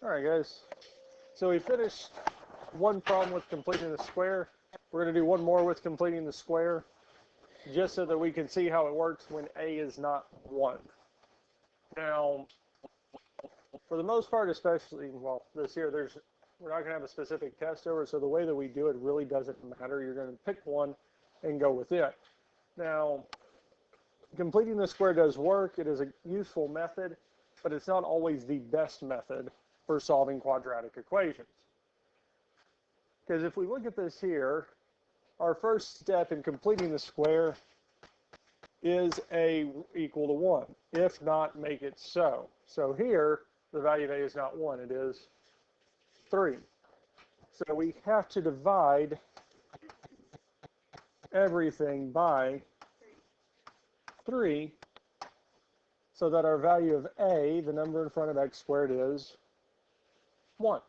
All right, guys. So we finished one problem with completing the square. We're going to do one more with completing the square, just so that we can see how it works when a is not 1. Now, for the most part, especially, well, this year, we're not going to have a specific test over it, so the way that we do it really doesn't matter. You're going to pick one and go with it. Now, completing the square does work. It is a useful method, but it's not always the best method for solving quadratic equations. Because if we look at this here, our first step in completing the square is a equal to 1. If not, make it so. So here, the value of a is not 1, it is 3. So we have to divide everything by 3 so that our value of a, the number in front of x squared, is 1.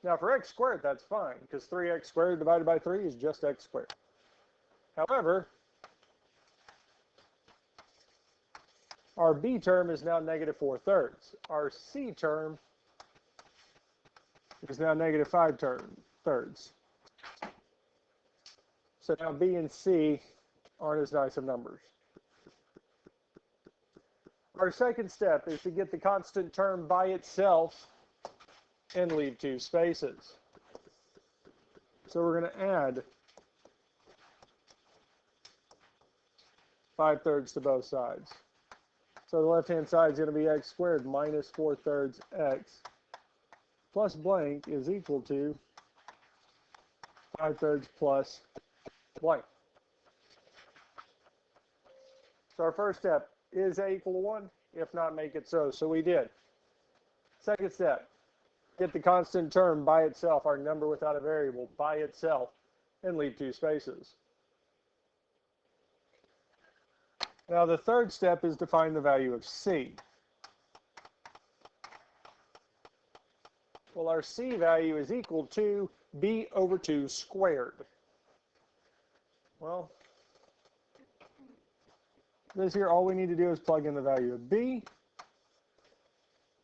Now for x squared, that's fine, because 3x squared divided by 3 is just x squared. However, our b term is now negative 4/3. Our c term is now negative 5/3. So now b and c aren't as nice of numbers. Our second step is to get the constant term by itself and leave 2 spaces. So we're going to add 5/3 to both sides. So the left-hand side is going to be x squared minus 4/3 x plus blank is equal to 5/3 plus blank. So our first step, is a equal to 1? If not, make it so. So we did. Second step, get the constant term by itself, our number without a variable, by itself, and leave 2 spaces. Now the third step is to find the value of c. Well, our c value is equal to b over 2 squared. Well, this here, all we need to do is plug in the value of b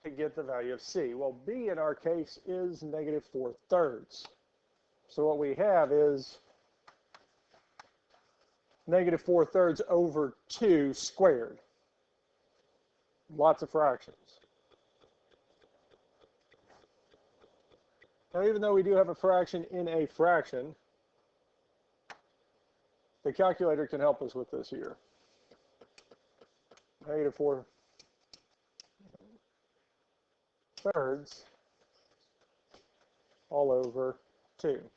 to get the value of c. Well, b in our case is negative 4/3. So what we have is negative 4/3 over 2 squared. Lots of fractions. Now, even though we do have a fraction in a fraction, the calculator can help us with this here. Negative 4/3 all over 2.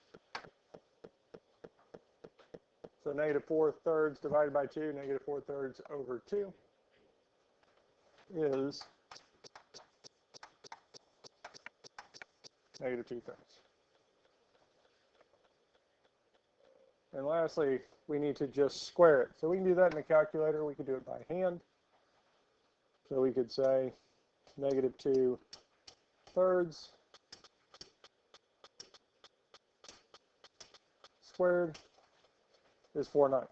So negative 4/3 divided by 2, negative 4/3 over 2 is negative 2/3. And lastly, we need to just square it. So we can do that in the calculator. We could do it by hand. So we could say negative 2/3 squared is 4/9.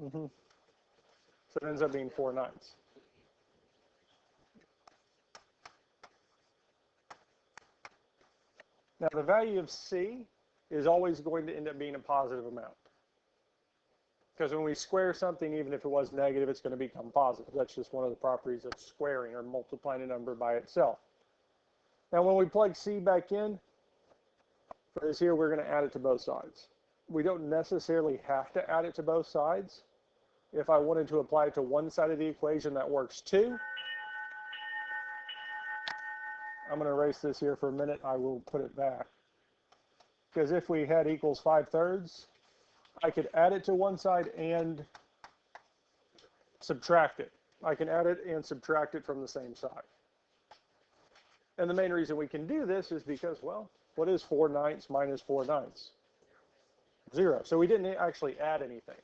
So it ends up being 4/9. Now the value of c is always going to end up being a positive amount. Because when we square something, even if it was negative, it's going to become positive. That's just one of the properties of squaring, or multiplying a number by itself. Now when we plug c back in, for this here, we're going to add it to both sides. We don't necessarily have to add it to both sides. If I wanted to apply it to one side of the equation, that works too. I'm going to erase this here for a minute. I will put it back. Because if we had equals 5/3, I could add it to one side and subtract it. I can add it and subtract it from the same side. And the main reason we can do this is because, well, what is 4/9 minus 4/9? 0. So we didn't actually add anything.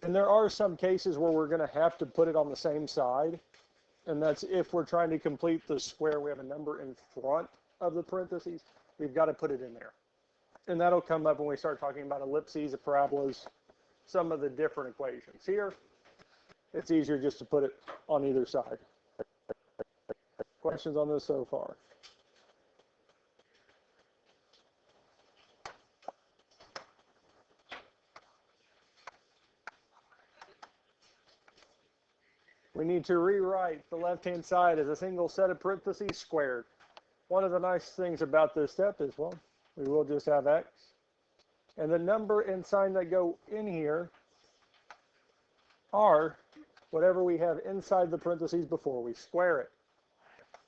And there are some cases where we're going to have to put it on the same side. And that's if we're trying to complete the square, we have a number in front of the parentheses, we've got to put it in there. And that'll come up when we start talking about ellipses, parabolas, some of the different equations. Here, it's easier just to put it on either side. Questions on this so far? We need to rewrite the left-hand side as a single set of parentheses squared. One of the nice things about this step is, well, we will just have x. And the number and sign that go in here are whatever we have inside the parentheses before we square it.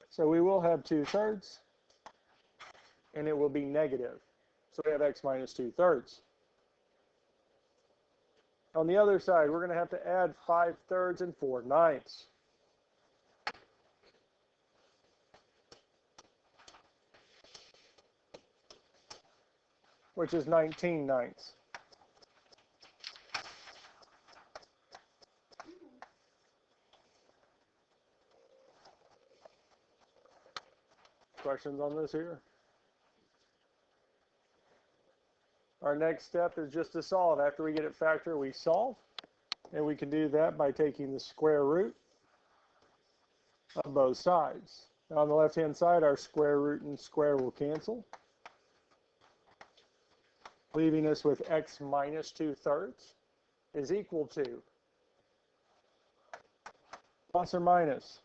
So we will have 2/3, and it will be negative. So we have x minus 2/3. On the other side, we're going to have to add 5/3 and 4/9, which is 19/9. Questions on this here? Our next step is just to solve. After we get it factored, we solve. And we can do that by taking the square root of both sides. Now on the left-hand side, our square root and square will cancel, leaving us with x minus 2/3 is equal to plus or minus.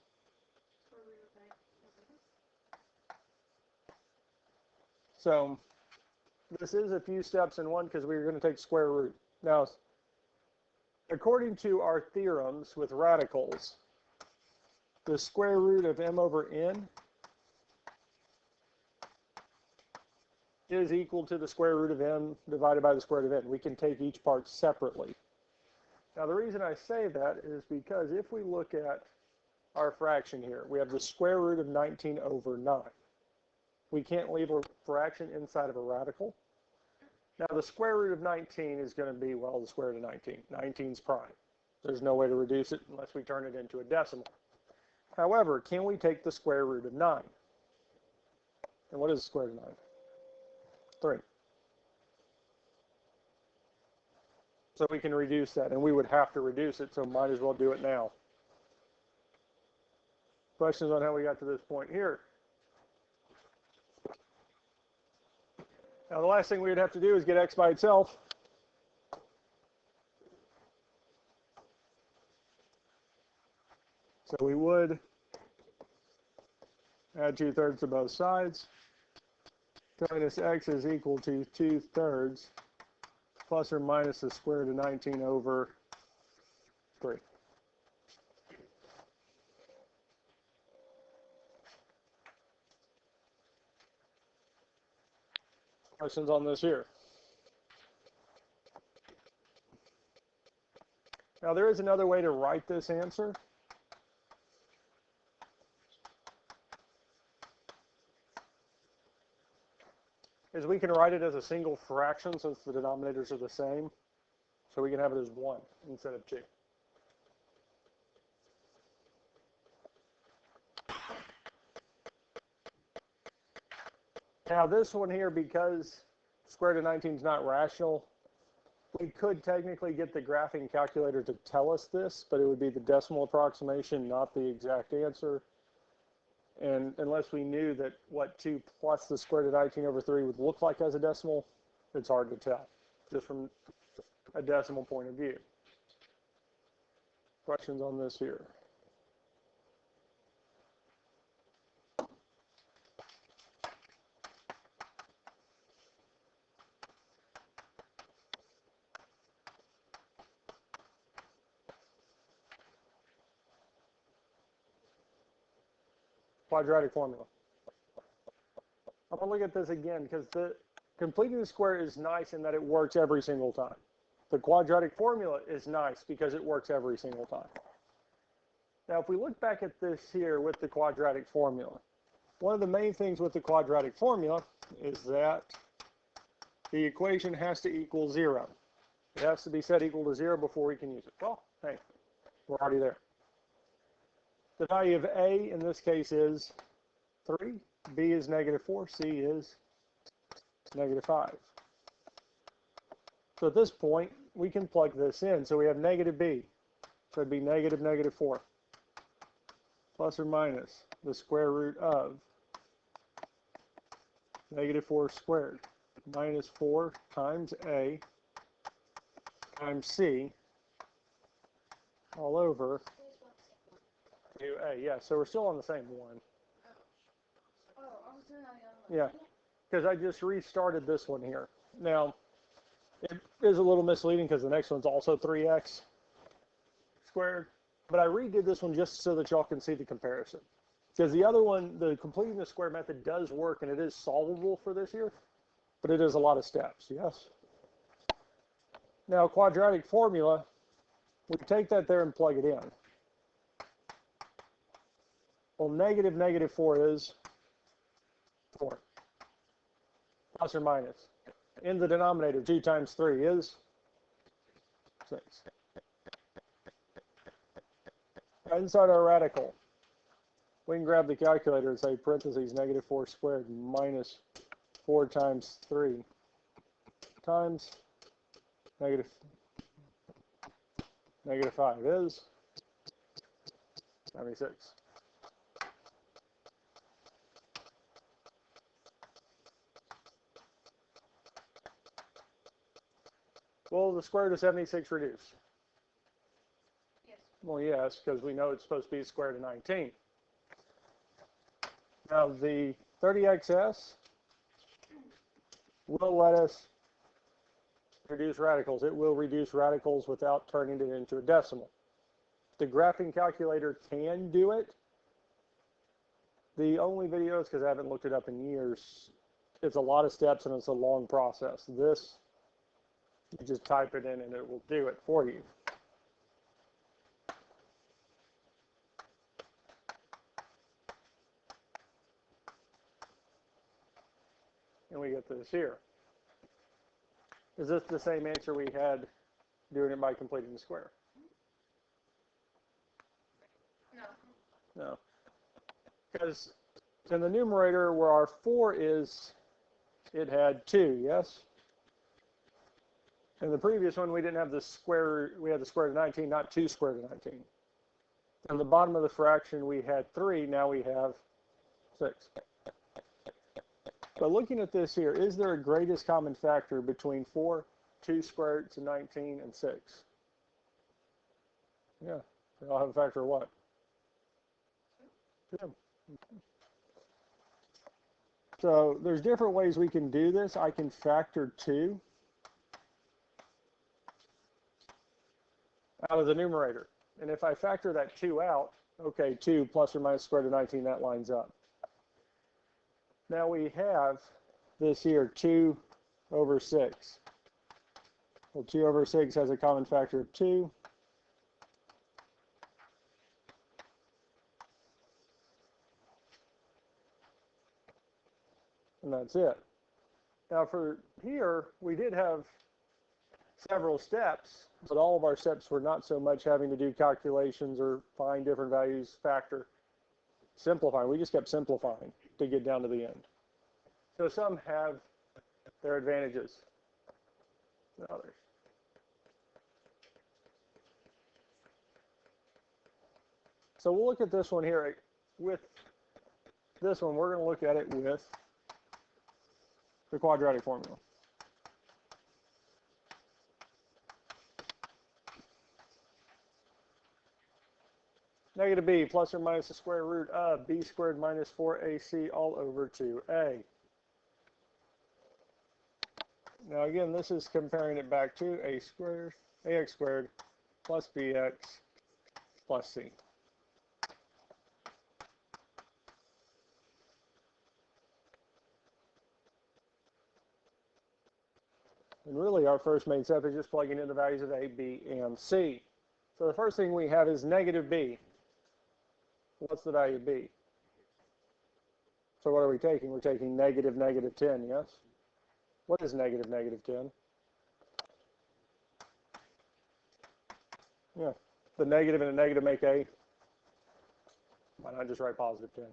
So this is a few steps in one because we're going to take square root. Now, according to our theorems with radicals, the square root of m over n is equal to the square root of m divided by the square root of n. We can take each part separately. Now, the reason I say that is because if we look at our fraction here, we have the square root of 19 over 9. We can't leave a fraction inside of a radical. Now, the square root of 19 is going to be, well, the square root of 19. 19's prime. There's no way to reduce it unless we turn it into a decimal. However, can we take the square root of 9? And what is the square root of 9? 3. So we can reduce that, and we would have to reduce it, so might as well do it now. Questions on how we got to this point here? Now, the last thing we would have to do is get x by itself. So we would add 2/3 to both sides. Telling us x is equal to 2/3 plus or minus the square root of 19 over 3. Questions on this here? Now, there is another way to write this answer. Is we can write it as a single fraction since the denominators are the same. So we can have it as 1 instead of 2. Now this one here, because square root of 19 is not rational, we could technically get the graphing calculator to tell us this, but it would be the decimal approximation, not the exact answer. And unless we knew that what 2 plus the square root of 19 over 3 would look like as a decimal, it's hard to tell, just from a decimal point of view. Questions on this here? Quadratic formula. I'm going to look at this again because completing the square is nice in that it works every single time. The quadratic formula is nice because it works every single time. Now, if we look back at this here with the quadratic formula, one of the main things with the quadratic formula is that the equation has to equal 0. It has to be set equal to 0 before we can use it. Well, hey, we're already there. The value of a in this case is 3, b is -4, c is -5. So at this point, we can plug this in. So we have negative b. So it'd be negative negative 4 plus or minus the square root of negative 4 squared minus 4 times a times c all over 2a. Yeah, so we're still on the same one. Yeah, because I just restarted this one here. Now, it is a little misleading because the next one's also 3x squared, but I redid this one just so that y'all can see the comparison. Because the other one, the completing the square method does work and it is solvable for this here, but it is a lot of steps, yes? Now, quadratic formula, we take that there and plug it in. Well, negative negative 4 is 4, plus or minus. In the denominator, 2 times 3 is 6. Inside our radical, we can grab the calculator and say parentheses negative 4 squared minus 4 times 3 times negative 5 is 76. Will the square root of 76 reduce? Yes. Well, yes, because we know it's supposed to be square root of 19. Now, the 30xs will let us reduce radicals. It will reduce radicals without turning it into a decimal. The graphing calculator can do it. The only videos, because I haven't looked it up in years, it's a lot of steps and it's a long process. This, you just type it in and it will do it for you. And we get this here. Is this the same answer we had doing it by completing the square? No. No. Because in the numerator where our 4 is, it had 2, yes? In the previous one, we didn't have the square, we had the square root of 19, not 2 square root of 19. On the bottom of the fraction, we had 3, now we have 6. But looking at this here, is there a greatest common factor between 4, 2 square roots of 19, and 6? Yeah, they all have a factor of what? 2. So there's different ways we can do this. I can factor 2 out of the numerator. And if I factor that 2 out, okay, 2 plus or minus square root of 19, that lines up. Now we have this here, 2 over 6. Well, 2 over 6 has a common factor of 2. And that's it. Now for here, we did have several steps, but all of our steps were not so much having to do calculations or find different values, factor, simplifying. We just kept simplifying to get down to the end. So some have their advantages than others. So we'll look at this one here. With this one, we're going to look at it with the quadratic formula. Negative b plus or minus the square root of b squared minus 4ac all over 2a. Now again, this is comparing it back to ax squared plus bx plus c. And really our first main step is just plugging in the values of a, b, and c. So the first thing we have is negative b. What's the value of b? So what are we taking? We're taking negative negative 10, yes? What is negative negative 10? Yeah, the negative and a negative make a. Why not just write positive 10?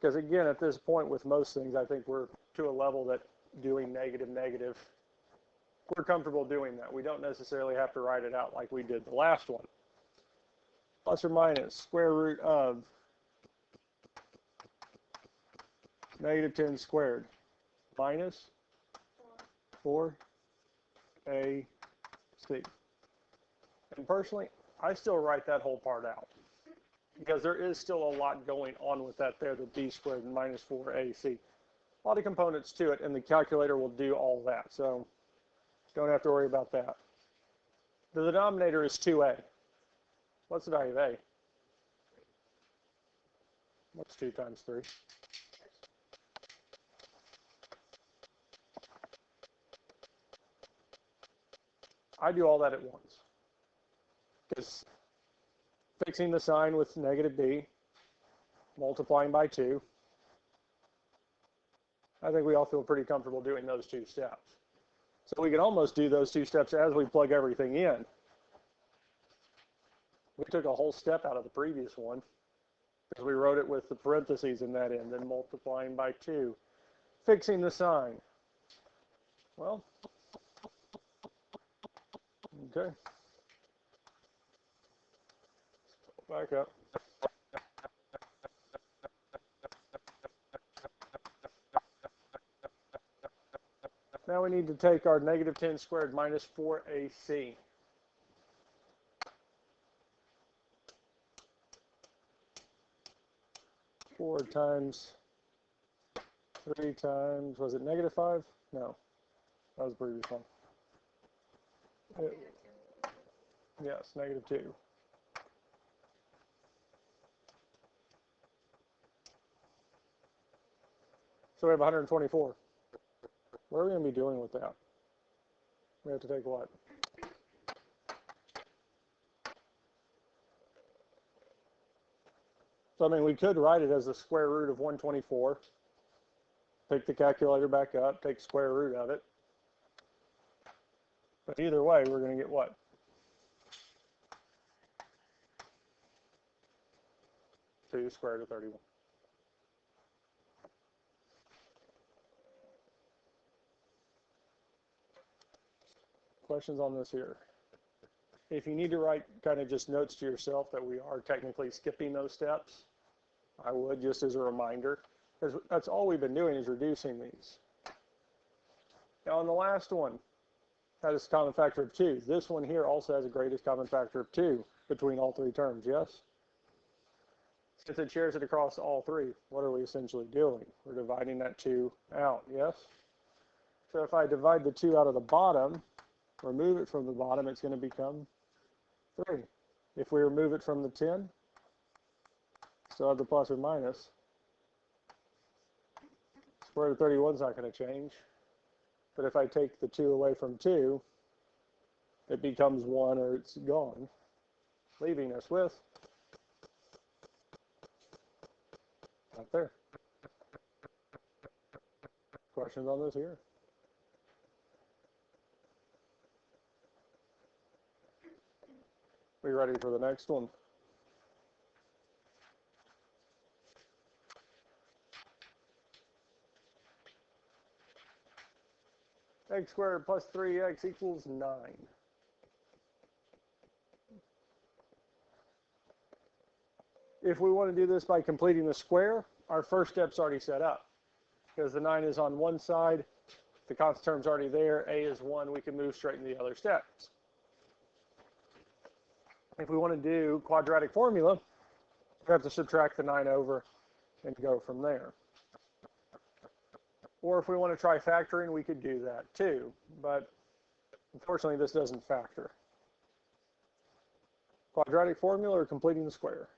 Because again, at this point with most things, I think we're to a level that doing negative negative we're comfortable doing that. We don't necessarily have to write it out like we did the last one. Plus or minus square root of negative 10 squared minus 4ac. And personally, I still write that whole part out because there is still a lot going on with that there, the b squared and minus 4ac. A lot of components to it, and the calculator will do all that, so don't have to worry about that. The denominator is 2a. What's the value of a? What's 2 times 3? I do all that at once. Because fixing the sign with negative b, multiplying by 2, I think we all feel pretty comfortable doing those 2 steps. So we can almost do those 2 steps as we plug everything in. We took a whole step out of the previous one because we wrote it with the parentheses in that end, then multiplying by 2. Fixing the sign. Well, okay. Back up. Now we need to take our negative 10 squared minus 4ac. Four times 3 times, was it negative 5? No, that was the previous one. Yes, negative 2. So we have 124. What are we going to be doing with that? We have to take what? So, I mean, we could write it as the square root of 124. Pick the calculator back up, take square root of it. But either way, we're going to get what? Two square root of 31. Questions on this here? If you need to write kind of just notes to yourself that we are technically skipping those steps, I would, just as a reminder, because that's all we've been doing is reducing these. Now on the last one, that is a common factor of 2. This one here also has a greatest common factor of 2 between all 3 terms, yes? Since it shares it across all 3, what are we essentially doing? We're dividing that 2 out, yes? So if I divide the 2 out of the bottom, remove it from the bottom, it's going to become 3. If we remove it from the 10, still have the plus or minus. Square root of 31 is not going to change. But if I take the 2 away from 2, it becomes 1 or it's gone, leaving us with right there. Questions on this here? We ready for the next one? X squared plus 3x equals 9. If we want to do this by completing the square, our first step's already set up. Because the 9 is on one side, the constant term's already there, a is 1, we can move straight into the other steps. If we want to do quadratic formula, we have to subtract the 9 over and go from there. Or if we want to try factoring, we could do that too. But unfortunately, this doesn't factor. Quadratic formula or completing the square?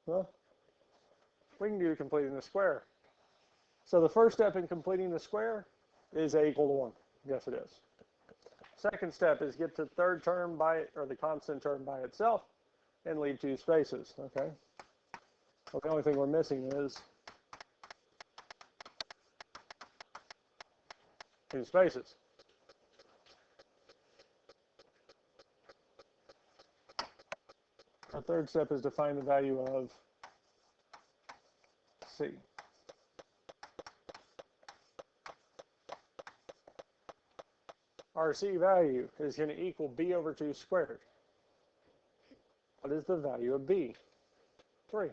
Well, we can do completing the square. So the first step in completing the square is a equal to 1. Yes, it is. Second step is get to the third term by, or the constant term by itself, and leave 2 spaces. Okay. Well, the only thing we're missing is 2 spaces. Our third step is to find the value of C. our C value is going to equal b over 2 squared. What is the value of b? 3.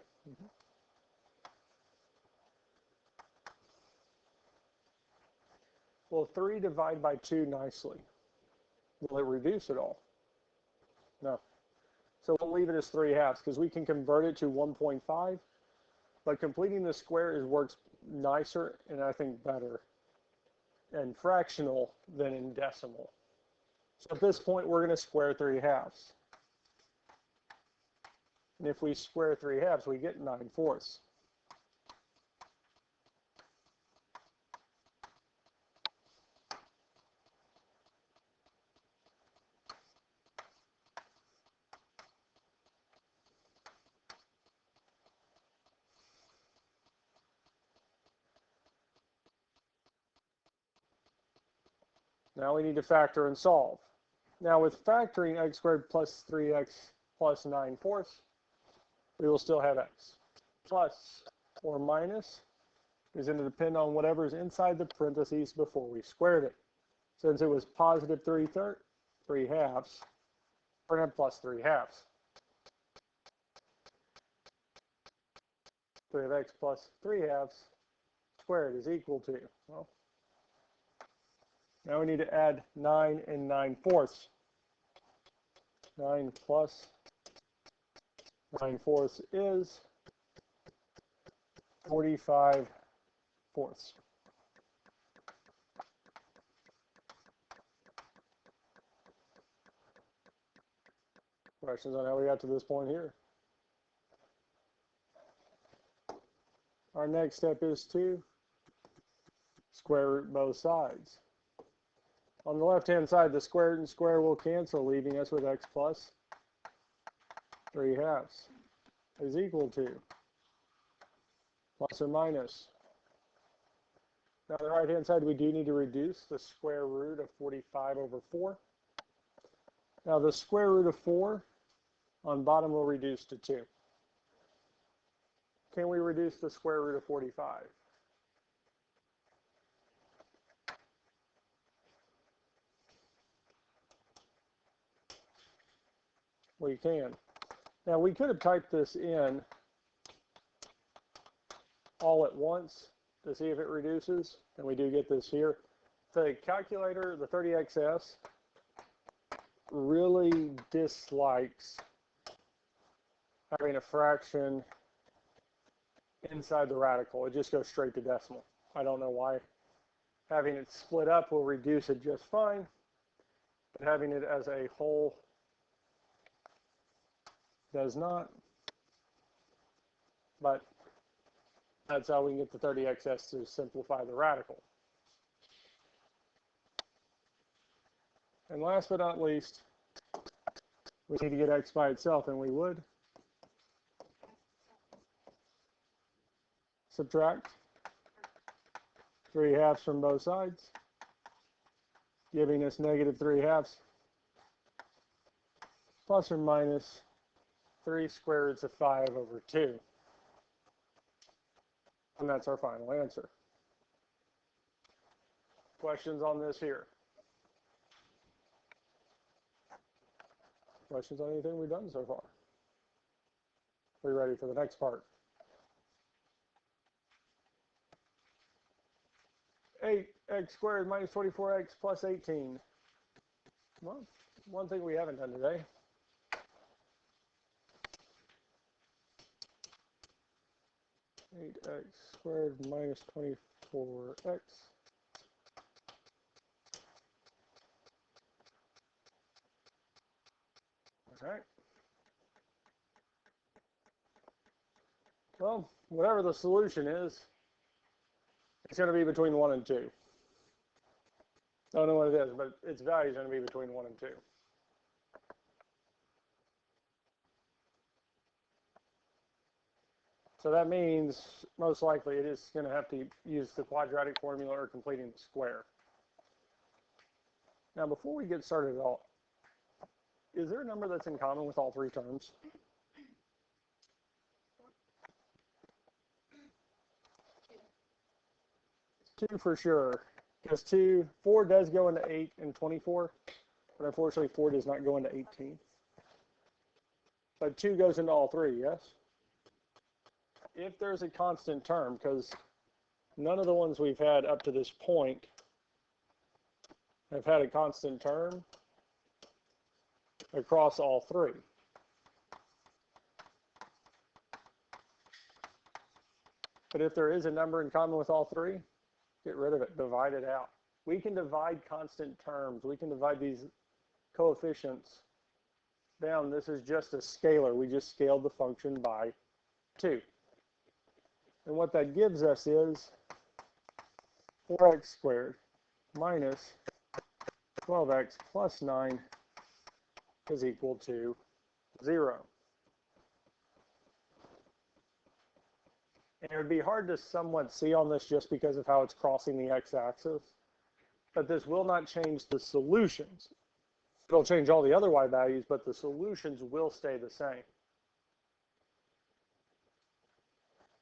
Will 3 divide by 2 nicely? Will it reduce at all? No. So we'll leave it as 3 halves because we can convert it to 1.5, but completing the square works nicer and I think better in fractional than in decimal. So at this point, we're going to square 3 halves. And if we square 3 halves, we get 9/4. Now we need to factor and solve. Now with factoring x squared plus 3x plus 9/4, we will still have x. Plus or minus is going to depend on whatever's inside the parentheses before we squared it. Since it was positive 3 halves, we're going to have plus 3 halves. 3 of x plus 3 halves squared is equal to, well, now we need to add 9 and 9/4. 9 plus 9/4 is 45/4. Questions on how we got to this point here? Our next step is to square root both sides. On the left-hand side, the square root and square will cancel, leaving us with x plus 3 halves is equal to plus or minus. Now, on the right-hand side, we do need to reduce the square root of 45/4. Now, the square root of 4 on bottom will reduce to 2. Can we reduce the square root of 45? We can. Now, we could have typed this in all at once to see if it reduces, and we do get this here. The calculator, the 30XS, really dislikes having a fraction inside the radical. It just goes straight to decimal. I don't know why. Having it split up will reduce it just fine, but having it as a whole does not. But that's how we can get the 30XS to simplify the radical. And last but not least, we need to get x by itself, and we would subtract 3 halves from both sides, giving us negative 3 halves, plus or minus 3 square roots of 5/2. And that's our final answer. Questions on this here? Questions on anything we've done so far? Are we ready for the next part? 8x squared minus 24x plus 18. Well, one thing we haven't done today. X squared minus 24x. All right. Well, whatever the solution is, it's going to be between 1 and 2. I don't know what it is, but its value is going to be between 1 and 2. So that means most likely it is going to have to use the quadratic formula or completing the square. Now, before we get started at all, is there a number that's in common with all 3 terms? 2 for sure. Because 4 does go into 8 and 24, but unfortunately 4 does not go into 18. But 2 goes into all three, yes? If there's a constant term, because none of the ones we've had up to this point have had a constant term across all three. But if there is a number in common with all three, get rid of it, divide it out. We can divide constant terms. We can divide these coefficients down. This is just a scalar. We just scaled the function by 2. And what that gives us is 4x squared minus 12x plus 9 is equal to 0. And it would be hard to somewhat see on this just because of how it's crossing the x-axis, but this will not change the solutions. It'll change all the other y values, but the solutions will stay the same.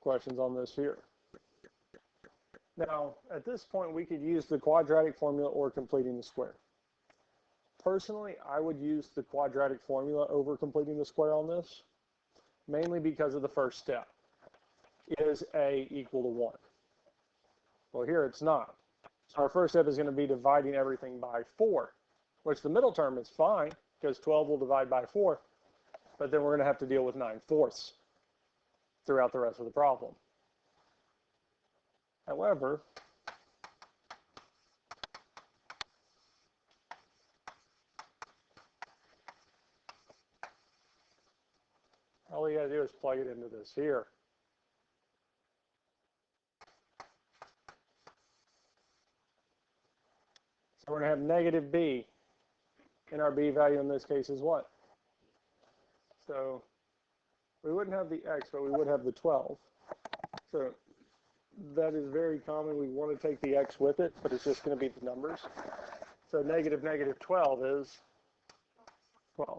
Questions on this here? Now, at this point, we could use the quadratic formula or completing the square. Personally, I would use the quadratic formula over completing the square on this, mainly because of the first step. Is a equal to 1? Well, here it's not. So our first step is going to be dividing everything by 4, which the middle term is fine because 12 will divide by 4, but then we're going to have to deal with 9/4 throughout the rest of the problem. However, all you got to do is plug it into this here. So we're going to have negative b, and our b value in this case is what? So we wouldn't have the x, but we would have the 12. So that is very common. We want to take the x with it, but it's just going to be the numbers. So negative 12 is 12.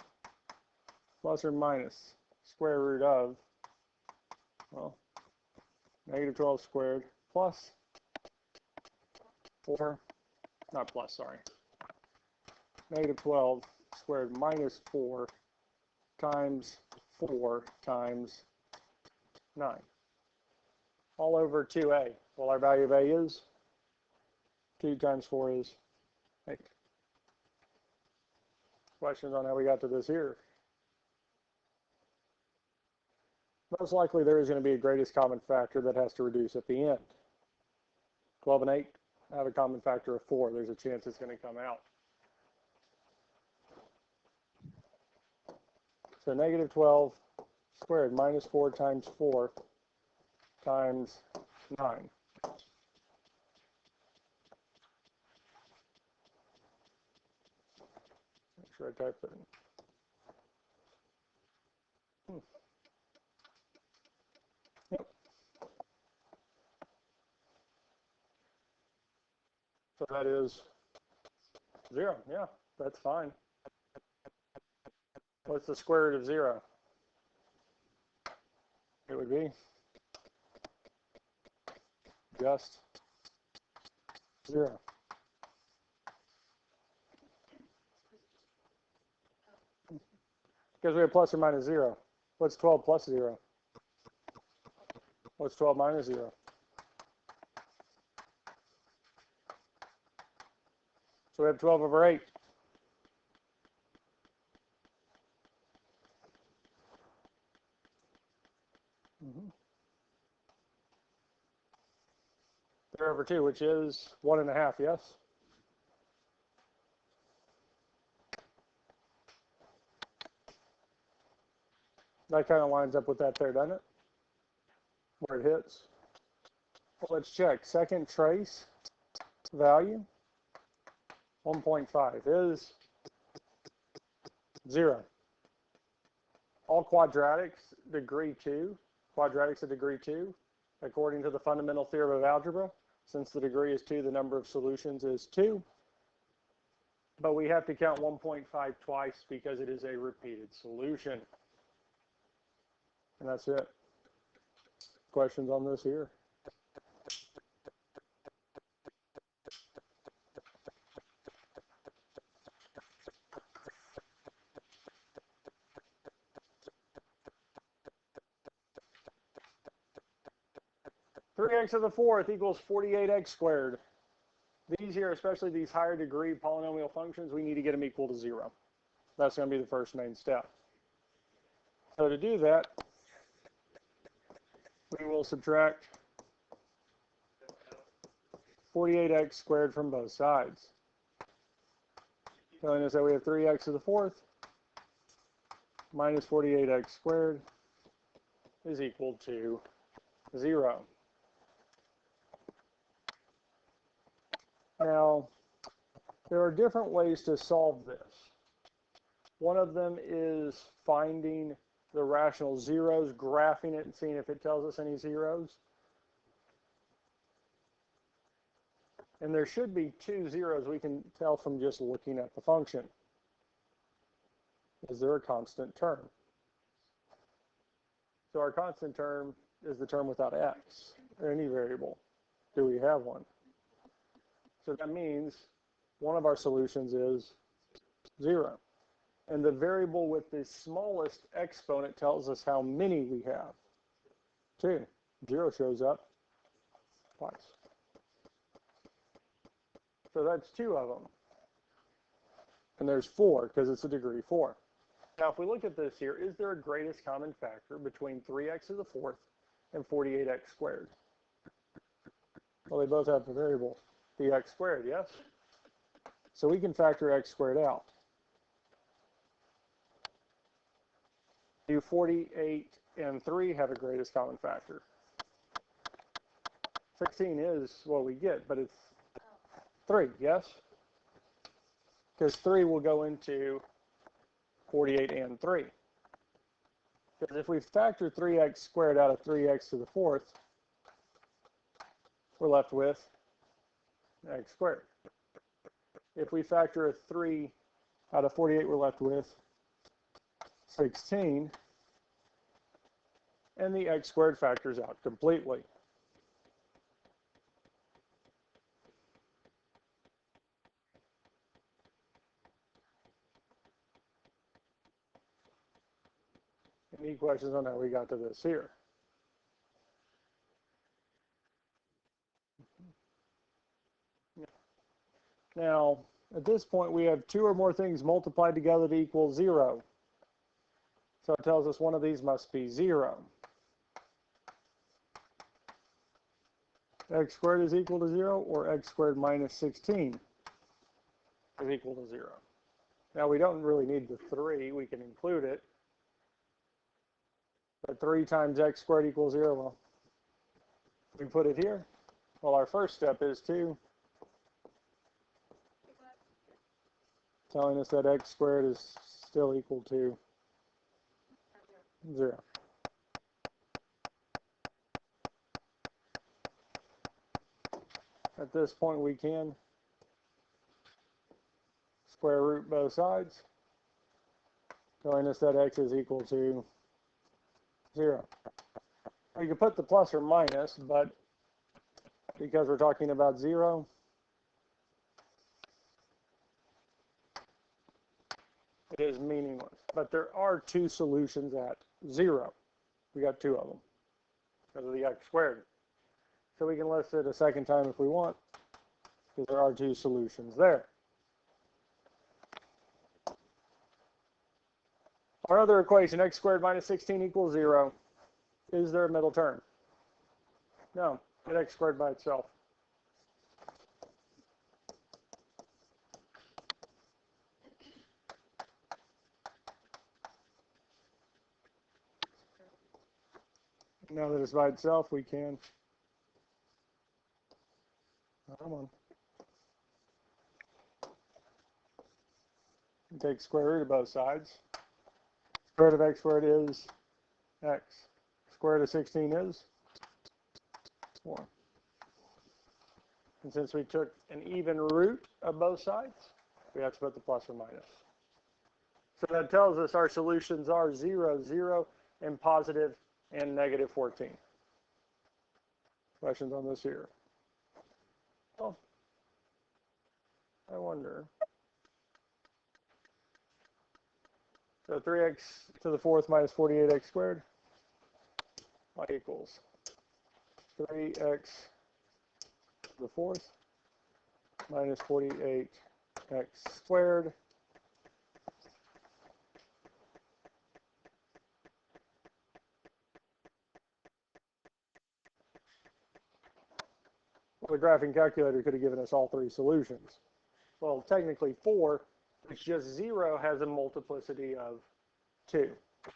Plus or minus square root of, well, negative 12 squared plus 4. Not plus, sorry. Negative 12 squared minus 4 times 4 times 9. All over 2a. Well, our value of a is 2 times 4 is 8. Questions on how we got to this here? Most likely there is going to be a greatest common factor that has to reduce at the end. 12 and 8. Have a common factor of 4. There's a chance it's going to come out. So negative 12 squared minus 4 times 4 times 9. Make sure I type that in. Yep. So that is 0. Yeah, that's fine. What's the square root of 0? It would be just 0. Because we have plus or minus 0. What's 12 plus 0? What's 12 minus 0? So we have 12 over 8. Mm-hmm. 3 over 2, which is 1.5, yes? That kind of lines up with that there, doesn't it? Where it hits. Well, let's check. Second trace value, 1.5 is 0. All quadratics degree 2, quadratics of degree 2, according to the fundamental theorem of algebra. Since the degree is 2, the number of solutions is 2. But we have to count 1.5 twice because it is a repeated solution. And that's it. Questions on this here? 3x to the fourth equals 48x squared. These here, especially these higher degree polynomial functions, we need to get them equal to 0. That's going to be the first main step. So to do that, we will subtract 48x squared from both sides, telling us that we have 3x to the fourth minus 48x squared is equal to 0. Now, there are different ways to solve this. One of them is finding the rational zeros, graphing it, and seeing if it tells us any zeros. And there should be 2 zeros we can tell from just looking at the function. Is there a constant term? So our constant term is the term without x, or any variable. Do we have one? So that means one of our solutions is 0. And the variable with the smallest exponent tells us how many we have. 2. 0 shows up twice. So that's 2 of them. And there's 4 because it's a degree 4. Now, if we look at this here, is there a greatest common factor between 3x to the fourth and 48x squared? Well, they both have the variable, the x squared, yes? So we can factor x squared out. Do 48 and 3 have a greatest common factor? 16 is what we get, but it's 3, yes? Because 3 will go into 48 and 3. Because if we factor 3x squared out of 3x to the fourth, we're left with x squared. If we factor a 3 out of 48, we're left with 16. And the x squared factors out completely. Any questions on how we got to this here? Now, at this point, we have 2 or more things multiplied together to equal 0. So it tells us one of these must be 0. X squared is equal to 0, or x squared minus 16 is equal to 0. Now, we don't really need the 3. We can include it. But 3 times x squared equals 0. Well, we put it here. Well, our first step is to telling us that x squared is still equal to 0. At this point, we can square root both sides, telling us that x is equal to 0. We could put the plus or minus, but because we're talking about 0, it is meaningless. But there are 2 solutions at 0. We got 2 of them because of the x squared. So we can list it a second time if we want, because there are 2 solutions there. Our other equation, x squared minus 16 equals 0. Is there a middle term? No, get x squared by itself. Now that it's by itself, we can, come on, take square root of both sides. Square root of x squared is x. Square root of 16 is 4. And since we took an even root of both sides, we have to put the plus or minus. So that tells us our solutions are 0, 0, and positive and negative 14. Questions on this here? Oh, I wonder. So 3x to the fourth minus 48x squared equals 3x to the fourth minus 48x squared well, the graphing calculator could have given us all three solutions. Well, technically 4, which just 0 has a multiplicity of 2.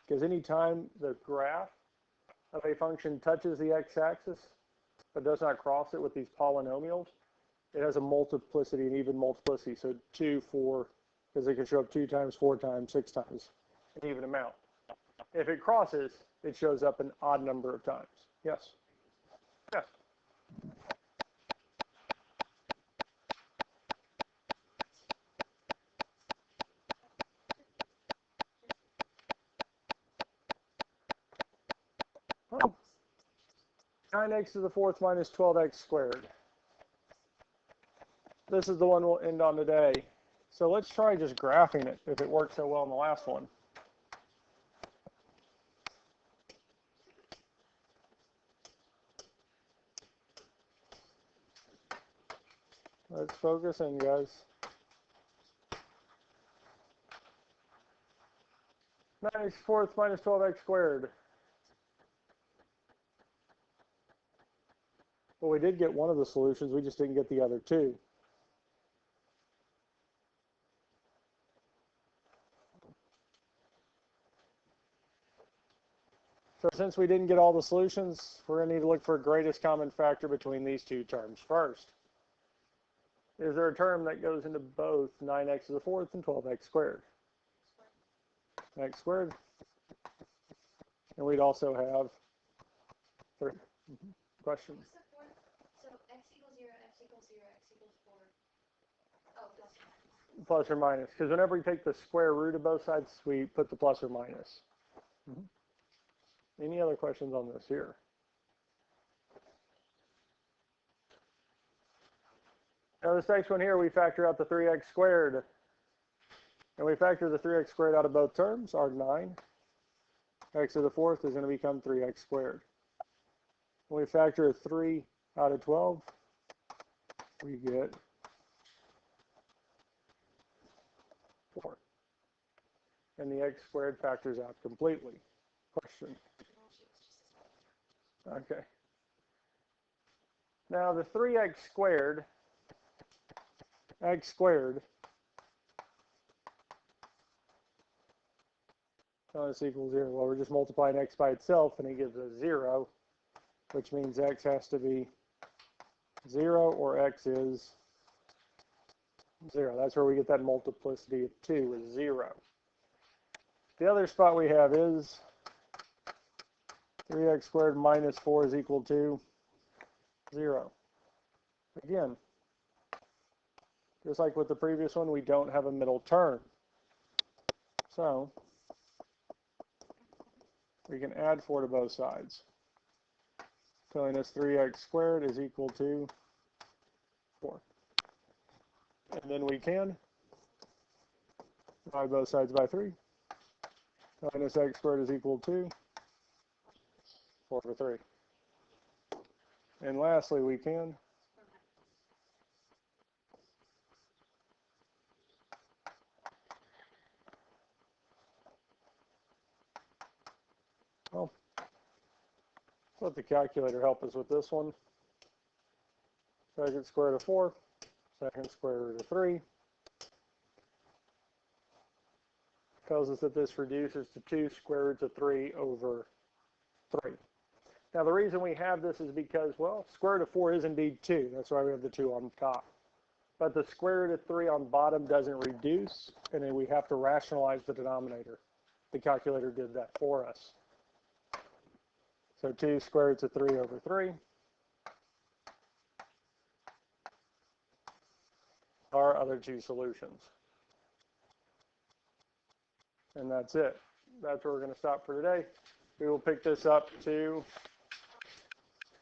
Because any time the graph of a function touches the x-axis but does not cross it with these polynomials, it has a multiplicity, an even multiplicity. So 2, 4, because it can show up 2 times, 4 times, 6 times, an even amount. If it crosses, it shows up an odd number of times. Yes? Yes. Oh. 9x to the fourth minus 12x squared. This is the one we'll end on today. So let's try just graphing it if it worked so well in the last one. Let's focus in, guys. 9x to the fourth minus 12x squared. Well, we did get one of the solutions, we just didn't get the other two. So since we didn't get all the solutions, we're going to need to look for a greatest common factor between these two terms first. Is there a term that goes into both 9x to the fourth and 12x squared? X squared. And we'd also have 3. Questions? What's the fourth? So x equals 0, x equals 0, x equals 4. Oh, plus or minus. Plus or minus. Because whenever we take the square root of both sides, we put the plus or minus. Any other questions on this here? Now this next one here, we factor out the 3x squared. And we factor the 3x squared out of both terms, our 9. X to the fourth is going to become 3x squared. When we factor 3 out of 12, we get 4. And the x squared factors out completely. Question? Okay. Now the 3x squared, x squared, this equals 0. Well, we're just multiplying x by itself, and it gives us 0, which means x has to be 0 or x is 0. That's where we get that multiplicity of 2 is 0. The other spot we have is 3x squared minus 4 is equal to 0. Again, just like with the previous one, we don't have a middle term. So we can add 4 to both sides, telling us 3x squared is equal to 4. And then we can divide both sides by 3, telling us x squared is equal to 4 over 3. And lastly, we can let the calculator help us with this one. Second square root of 4, second square root of 3. Tells us that this reduces to 2 square roots of 3 over 3. Now the reason we have this is because, well, square root of 4 is indeed 2. That's why we have the 2 on top. But the square root of 3 on bottom doesn't reduce, and then we have to rationalize the denominator. The calculator did that for us. So 2 square roots of 3 over 3 are our other two solutions. And that's it. That's where we're going to stop for today. We will pick this up to